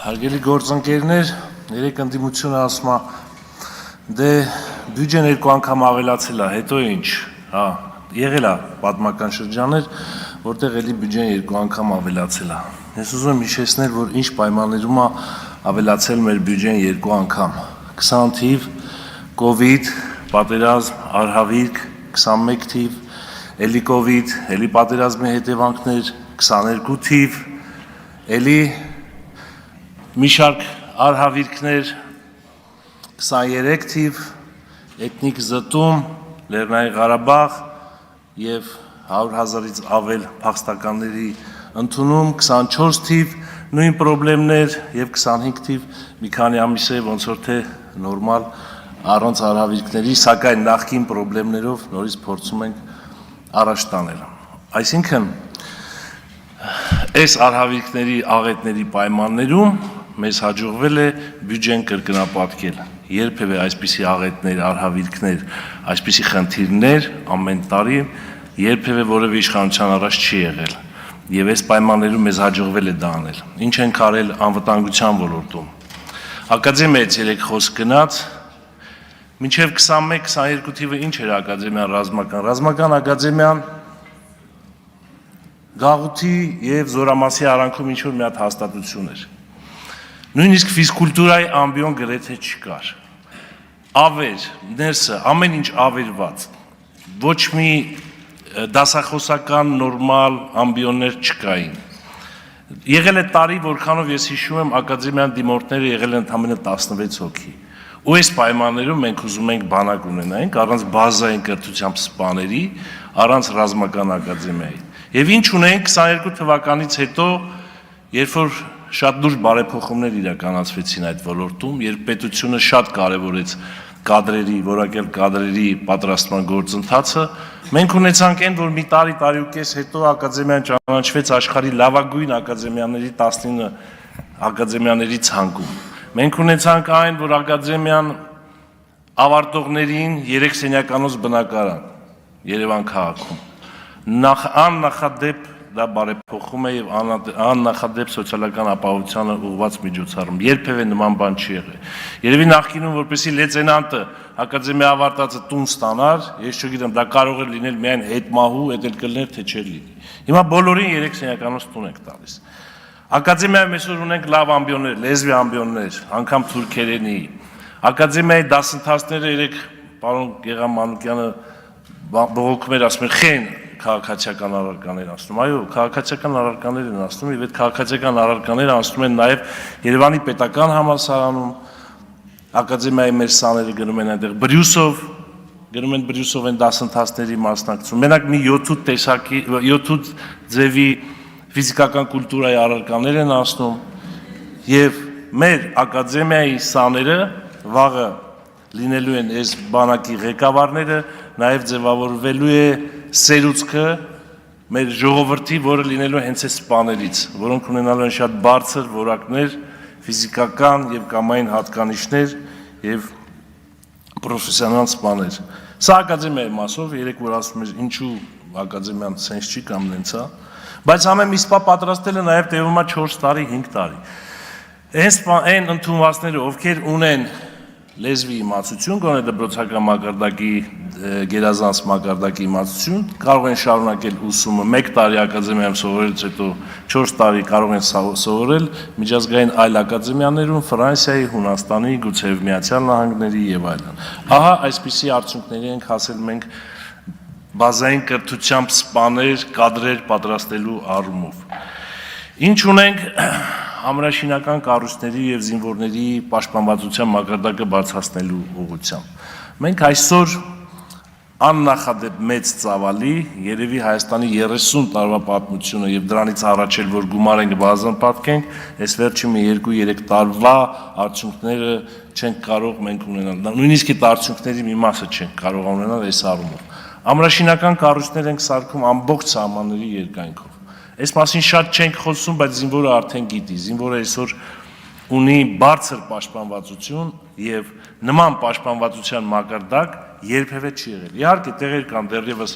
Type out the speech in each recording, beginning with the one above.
Հարգելի գործընկերներ, երեք ընդդիմությունը ասում է, դե բյուջեն երկու անգամ ավելացել է, հետո ինչ, եղել է պատմական շրջաններ, որտեղ էլի բյուջեն երկու անգամ ավելացել է։ Ես ուզում եմ հիշեցնել, որ ինչ պայմաններում է ավելացել մեր բյուջեն երկու անգամ։ 20 թիվ, կովիդ, պատերազմ, արհավիրք, 21 թիվ, էլի կովիդ, էլի պատերազմի հետևանքներ, 22 թիվ, էլի մի շարք արհավիրքներ, 23 թիվ, էթնիկ զտում, Լեռնային Ղարաբաղ և 100,000-ից ավել փախստականների ընդունում, 24 թիվ, նույն պրոբլեմներ և 25 թիվ, մի քանի ամիս է ոնց որ թե նորմալ առանց արհավիրքների, սակայն նախկին պրոբլեմներով նորից փորձում ենք առաջ տանել։ Այսինքն, այս արհավիրքների աղետների պայմաններում մեզ հաջողվել է բյուջեն կրկնապատկել։ Երբևէ այսպիսի աղետներ, արհավիրքներ, այսպիսի խնդիրներ ամեն տարի երբևէ որևէ իշխանության առաջ չի եղել։ Եվ այս պայմաններում մեզ հաջողվել է դա անել։ Ինչ ենք արել անվտանգության ոլորտում։ Ակադեմիայից 3 խոսք գնաց, մինչև 21-22 թիվը ինչ էր ակադեմիան ռազմական։ Ռազմական ակադեմիան գաղութի և զորամասի արանքում ինչ-որ մի հատ հաստատություն էր։ Նույնիսկ ֆիզկուլտուրայի ամբիոն գրեթե չկար։ Ավեր, ներսը, ամեն ինչ ավերված, ոչ մի դասախոսական նորմալ ամբիոններ չկային։ Եղել է տարի, որքանով ես հիշում եմ, ակադեմիան դիմորդները եղել են ընդամենը 16 հոգի։ Ու այս պայմաններում մենք ուզում ենք բանակ ունենայինք, առանց բազային կրթությամբ սպաների, առանց ռազմական ակադեմիայի։ Եվ ինչ ունենք 22 թվականից հետո, երբ որ շատ լուրջ բարեփոխումներ իրականացվեցին այդ ոլորտում, երբ պետությունը շատ կարևորեց կադրերի, որակյալ կադրերի պատրաստման գործընթացը, մենք ունեցանք այն, որ մի տարի ու կես հետո ակադեմիան ճանաչվեց աշխարհի լավագույն ակադեմիաների 19 ակադեմիաների ցանկում։ Մենք ունեցանք այն, որ ակադեմիան ավարտողներին 3 սենյականոց բնակարան Երևան քաղաքում։ Աննախադեպ դա բարեփոխում է և աննախադեպ սոցիալական ապահովությանը ուղղված միջոցառում։ Երբևէ նման բան չի եղել։ Երևի նախկինում, որպեսզի լեյտենանտը ակադեմիա ավարտածը տուն ստանար, ես չգիտեմ, դա կարող է լինել միայն հետմահու, էդ էլ կլիներ, թե չէր լինի։ Հիմա բոլորին 3 սենյականոց տուն ենք տալիս։ Ակադեմիայում այսօր ունենք լավ ամբիոններ, լեզվի ամբիոններ, անգամ թուրքերենի։ Ակադեմիայի դասընթացները երեք պարոն Գեղամ Մանուկյանը բողոքում էր, ասում էր, խեն քաղաքացիական առարկաներ անցնում։ Այո, քաղաքացիական առարկաներ են անցնում, եւ այդ քաղաքացիական առարկաները անցնում են նաեւ Երևանի պետական համալսարանում, ակադեմիայի մեր սաները գնում են այնտեղ Բրյուսով են դասընթացների մասնակցում։ Մենակ մի 7 ձևի ֆիզիկական կուլտուրայի առարկաներ են անցնում, եւ մեր ակադեմիայի սաները վաղը լինելու են այս բանակի ղեկավարները, նաեւ ձևավորվելու է սերուցքը մեր ժողովրդի, որը լինելու է հենց այս սպաներից, որոնք ունենալու են շատ բարձր որակներ, ֆիզիկական և կամային հատկանիշներ և պրոֆեսիոնալ սպաներ։ Սա ակադեմիայի մասով, երեք որ ասում էր ինչու ակադեմիան սենց չի կամ նենց է, բայց ամեն մի սպա պատրաստել է նաև տևում է 4 տարի, 5 տարի։ Այն ընդունվածները, ովքեր ունեն լեզվի իմացություն, գոնե դպրոցական մակարդակի, գերազանց մակարդակի իմացություն, կարող են շարունակել ուսումը 1 տարի ակադեմիայում սովորելուց հետո 4 տարի կարող են սովորել միջազգային այլ ակադեմիաներում, Ֆրանսիայի, Հունաստանի, գուցեև Միացյալ Նահանգների եւ այլն։ Ահա այսպիսի արդյունքների ենք հասել մենք բազային կրթությամբ սպաներ, կադրեր պատրաստելու առումով։ Ինչ ունենք ամրաշինական կառույցների և զինվորների պաշտպանվածության մակարդակը բարձրացնելու ուղղությամբ։ Մենք այսօր աննախադեպ մեծ ծավալի, երևի Հայաստանի 30 տարվա պատմությունը և դրանից առաջ էլ, որ գումար ենք բազան պատկենք, այս վերջի մի 2-3 տարվա արդյունքները չենք կարող մենք ունենալ, նույնիսկ այդ արդյունքների մի մասը չենք կարող ունենալ այս առումով։ Ամրաշինական կառույցներ ենք սարքում ամբողջ սահմանների երկայնքով։ Այս մասին շատ չենք խոսում, բայց զինվորը արդեն գիտի, զինվորը այսօր ունի բարձր պաշտպանվածություն և նման պաշտպանվածության մակարդակ երբևէ չի եղել։ Իհարկե տեղեր կան դեռևս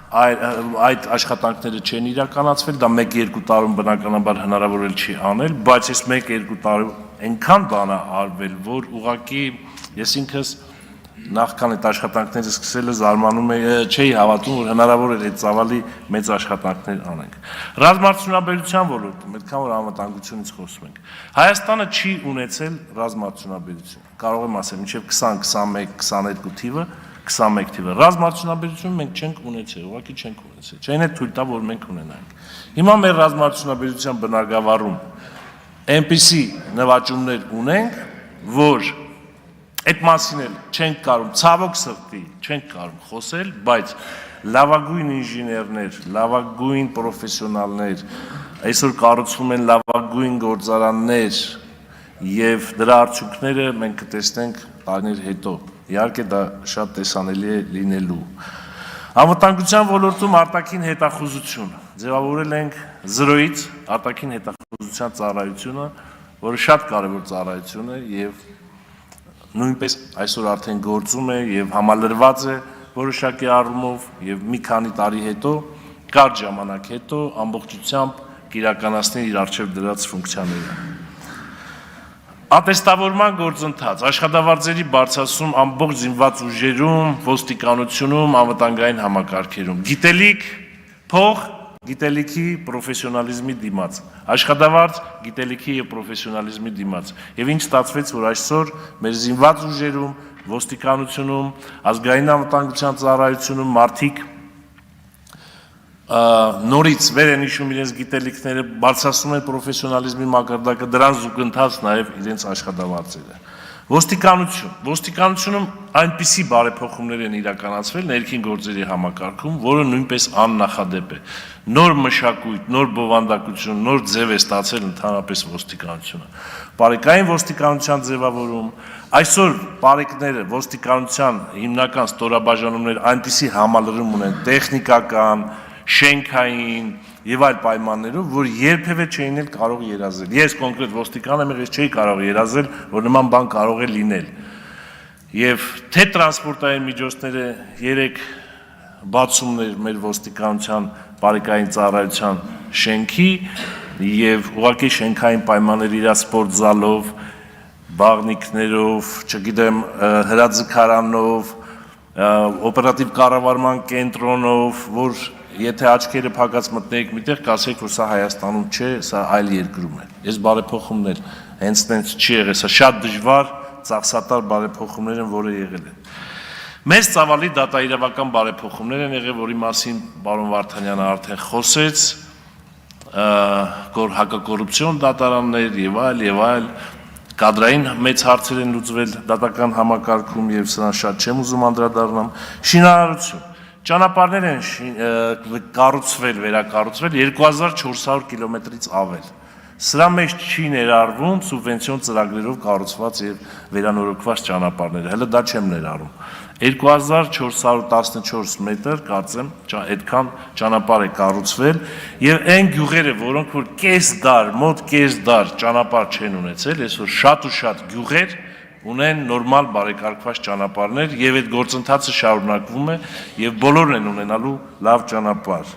այդ աշխատանքները չեն իրականացվել, դա 1-2 տարում բնականաբար հնարավոր չի անել, բայց այս 1-2 տարում այնքան բան է արվել, որ ուղղակի ես ինքս նախքան այդ աշխատանքները սկսելը զարմանում չէի հավատում, որ հնարավոր է այդ ծավալի մեծ աշխատանքներ անենք։ Ռազմարտությունաբերության ոլորտում, այդքան որ անվտանգությունից խոսում ենք, Հայաստանը չի ունեցել ռազմարտությունաբերություն, կարող եմ ասել, մինչև 20-21-22 թիվը 21 թիվը ռազմարտությունաբերություն մենք չենք ունեցել, ուղղակի չենք ունեցել, չէին է թույլ տա, որ մենք ունենանք։ Հիմա մեր ռազմարտությունաբերության բնագավառում այնպիսի նվաճումներ ունենք, որ այդ մասին էլ չենք կարող, ցավոք սրտի, չենք կարող խոսել, բայց լավագույն ինժեներներ, լավագույն պրոֆեսիոնալներ, այսօր կառուցվում են լավագույն գործարաններ եւ դրա արդյունքները մենք կտեսնենք տարիներ հետո։ Իհարկե դա շատ տեսանելի է լինելու։ Անվտանգության ոլորտում արտաքին հետախուզություն ձևավորել ենք 0-ից արտաքին հետախուզության ծառայությունը, որը շատ կարևոր ծառայություն է եւ նույնպես այսօր արդեն գործում է եւ համալրված է որոշակի առումով եւ մի քանի տարի հետո, կարճ ժամանակ հետո ամբողջությամբ կիրականացնի իր արժեվ դրած ֆունկցիաները։ Ատեստավորման գործընթաց, աշխատավարձերի բարձրացում ամբողջ զինված ուժերում, ոստիկանությունում, անվտանգային համակարգերում, գիտելիք, փող, գիտելիքի պրոֆեսիոնալիզմի դիմաց, աշխատավարձ, գիտելիքի եւ պրոֆեսիոնալիզմի դիմաց։ Եվ ինչ ստացվեց, որ այսօր մեր զինված ուժերում, ոստիկանությունում, ազգային անվտանգության ծառայությունում մարդիկ նորից վեր են իջնում իրենց գիտելիքները, բարձրացնում են պրոֆեսիոնալիզմի մակարդակը, դրան զուգընթաց նաև իրենց աշխատավարձերը։ Ոստիկանությունում այնպիսի բարեփոխումներ են իրականացվել ներքին գործերի համակարգում, որը նույնպես աննախադեպ է։ Նոր մշակույթ, նոր բովանդակություն, նոր ձև է ստացել ընդհանրապես ոստիկանությունը։ Բարեկային ոստիկանության ձևավորում, այսօր բարեկները ոստիկանության հիմնական ստորաբաժանումներ այնպիսի համալրում ունեն տեխնիկական, շենքային եւ այլ պայմաններով, որ երբևէ չէին էլ կարող երազել։ Ես կոնկրետ ոստիկան եմ, ես չէի կարող երազել, որ նման բան կարող է լինել։ Եվ թե տրանսպորտային միջոցները 3 բացումներ մեր ոստիկանության բարեկային ծառայության շենքի եւ ուղղակի շենքային պայմաններ իր սպորտզալով, բաղնիքներով, չգիտեմ, հրաձգարանով, օպերատիվ կառավարման կենտրոնով, որ եթե աչքերը փակած մտնեիք միտեղ, կասեիք, որ սա Հայաստանում չէ, սա այլ երկրում է։ Այս բարեփոխումներ հենց տենց չի եղել, սա շատ դժվար, ծախսատար բարեփոխումներ են, որը եղել են։ Մեծ ծավալի դատաիրավական բարեփոխումներ են եղել, որի մասին պարոն Վարդանյանը արդեն խոսեց, հակակոռուպցիոն դատարաններ եւ այլ, կադրային մեծ հարցեր են լուծվել դատական համակարգում եւ սրան շատ չեմ ուզում անդրադառնամ։ Շինարարություն Ճանապարհներ են կառուցվել, վերակառուցվել 2400 կիլոմետրից ավել։ Սրա մեջ չի ներառվում սուբվենցիոն ծրագրերով կառուցված եւ վերանորոգված ճանապարհները, հələ դա չեմ ներառում։ 2414 մետր, կարծեմ, այդքան ճանապարհ է կառուցվել եւ այն գյուղերը, որոնք որ մոտ կես դար ճանապարհ չեն ունեցել, այսօր շատ ու շատ գյուղեր ունեն նորմալ բարեկարգված ճանապարհներ եւ այդ գործընթացը շարունակվում է եւ բոլորն են ունենալու լավ ճանապարհ։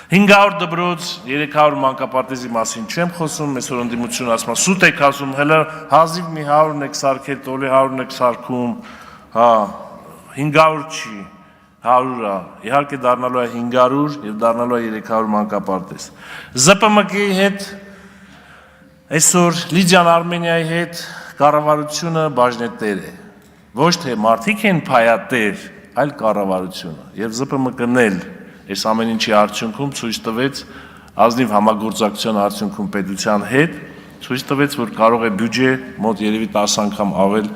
500 դպրոց, 300 մանկապարտեզի մասին չեմ խոսում, այսօր ընդդիմությունը ասում է սուտ եք ասում, հələ հազիվ մի 100-ն եք սարքել, տոլի 100-ն եք սարքում, հա 500 չի, 100 է, իհարկե դառնալու է 500 եւ դառնալու է 300 մանկապարտեզ։ ԶՊՄԿ-ի հետ այսօր Լիդիան Արմենիայի հետ կառավարությունը բաժնետեր է, ոչ թե մարդիկ են փայատեր, այլ կառավարությունը եւ ԶՊՄԿ-ն էլ այս ամեն ինչի արդյունքում ցույց տվեց ազնիվ համագործակցության արդյունքում պետության հետ ցույց տվեց, որ կարող է բյուջե մոտ երևի 10 անգամ ավել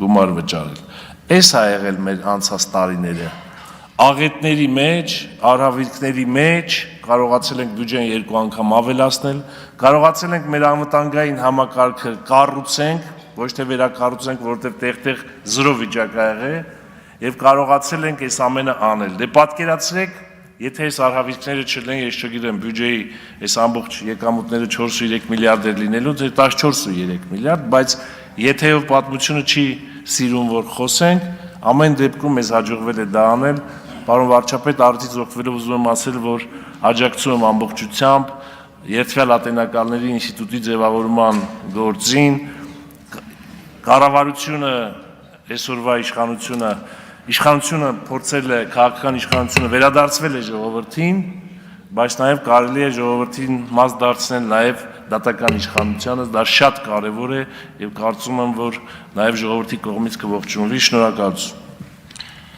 գումար վճարել։ Այս է եղել մեր անցած տարիները։ Աղետների մեջ, արհավիրքների մեջ կարողացել ենք բյուջեն 2 անգամ ավելացնել, կարողացել ենք մեր անվտանգային համակարգը կառուցենք, ոչ թե վերակառուցենք, որովհետև տեղ-տեղ 0 վիճակ ա եղել, եւ կարողացել ենք այս ամենը անել։ Դե պատկերացրեք, եթե այս արհավիրքները չլինեն, ես չգիտեմ, բյուջեի այս ամբողջ եկամուտները 4-3 միլիարդ էր լինելու, թե 14-3 միլիարդ, բայց եթեով պատմությունը չի սիրում, որ խոսենք, ամեն դեպքում մեզ հաջողվել է դա անել պարոն վարչապետ, արդից օգտվելով ուզում եմ ասել, որ աջակցում եմ ամբողջությամբ երդվյալ ատենակալների ինստիտուտի ձևավորման գործին, կառավարությունը, այսօրվա իշխանությունը փորձել է, քաղաքական իշխանությունը վերադարձվել է ժողովրդին, բայց նաև կարելի է ժողովրդին մաս դարձնել նաև դատական իշխանությանը, դա շատ կարևոր է եւ կարծում եմ, որ նաև ժողովրդի կողմից կողջունվի, շնորհակալություն։